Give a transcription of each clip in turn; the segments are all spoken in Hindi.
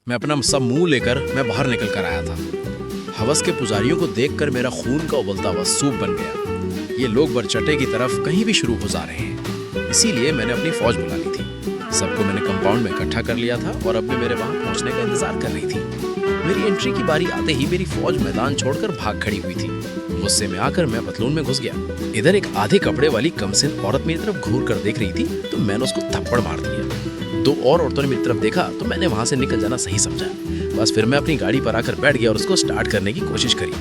मैं अपना सब मुंह लेकर मैं बाहर निकल कर आया था। हवस के पुजारियों को देखकर मेरा खून का उबलता हुआ सूप बन गया। ये लोग बरचटे की तरफ कहीं भी शुरू हो जा रहे हैं, इसीलिए मैंने अपनी फौज बुला ली थी। सबको मैंने कंपाउंड में इकट्ठा कर लिया था और अब भी मेरे वहां पहुंचने का इंतजार कर रही थी। मेरी एंट्री की बारी आते ही मेरी फौज मैदान छोड़कर भाग खड़ी हुई थी। गुस्से में आकर मैं पतलून में घुस गया। इधर एक आधे कपड़े वाली कमसिन औरत मेरी तरफ घूर कर देख रही थी तो मैंने उसको थप्पड़ मार दिया। दो और औरतों ने मेरी तरफ देखा तो मैंने वहां से निकल जाना सही समझा। बस फिर मैं अपनी गाड़ी पर आकर बैठ गया और उसको स्टार्ट करने की कोशिश करी।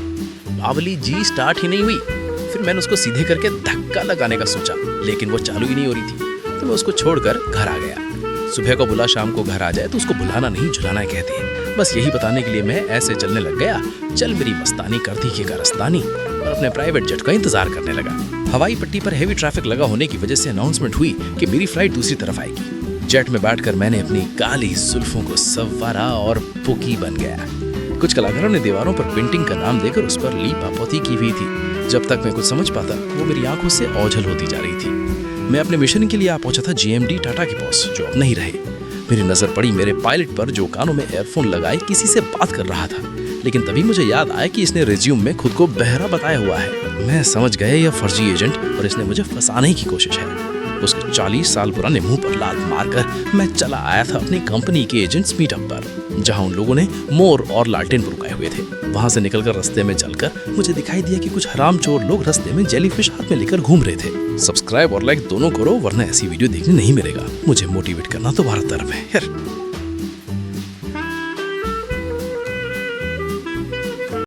बावली जी स्टार्ट ही नहीं हुई। फिर मैंने उसको सीधे करके धक्का लगाने का सोचा, लेकिन वो चालू ही नहीं हो रही थी तो मैं उसको छोड़कर घर आ गया। सुबह को बुला शाम को घर आ जाए तो उसको बुलाना नहीं झुलाना कहते हैं। बस यही बताने के लिए मैं ऐसे चलने लग गया। चल मेरी मस्तानी करती की कारस्तानी और अपने प्राइवेट जेट का इंतजार करने लगा। हवाई पट्टी पर हेवी ट्रैफिक लगा होने की वजह से अनाउंसमेंट हुई कि मेरी फ्लाइट दूसरी तरफ आएगी। जेट में बैठकर मैंने अपनी काली जुल्फों को संवारा और पुकी बन गया। कुछ कलाकारों ने दीवारों पर पेंटिंग का नाम देकर उस पर लीपापोती की हुई थी। जब तक मैं कुछ समझ पाता वो मेरी आंखों से ओझल होती जा रही थी। मैं अपने मिशन के लिए आ पहुंचा था GMD टाटा के बॉस, जो अब नहीं रहे। मेरी नजर पड़ी मेरे पायलट पर जो कानों में एयरफोन लगाए किसी से बात कर रहा था, लेकिन तभी मुझे याद आया कि इसने रिज्यूम में खुद को बहरा बताया हुआ है। मैं समझ गया यह फर्जी एजेंट और इसने मुझे फंसाने की कोशिश है। उसके 40 साल पुराने मुंह पर लात मारकर मैं चला आया था अपनी कंपनी के एजेंट्स मीटअप पर, जहां उन लोगों ने मोर और लालटेन रुकाए हुए थे। वहां से निकलकर रास्ते में चलकर मुझे दिखाई दिया कि कुछ हरामचोर लोग रास्ते में जेलीफिश हाथ में लेकर घूम रहे थे। सब्सक्राइब और लाइक दोनों करो, वरना ऐसी वीडियो देखने नहीं मिलेगा। मुझे मोटिवेट करना तुम्हारा तरफ है यार।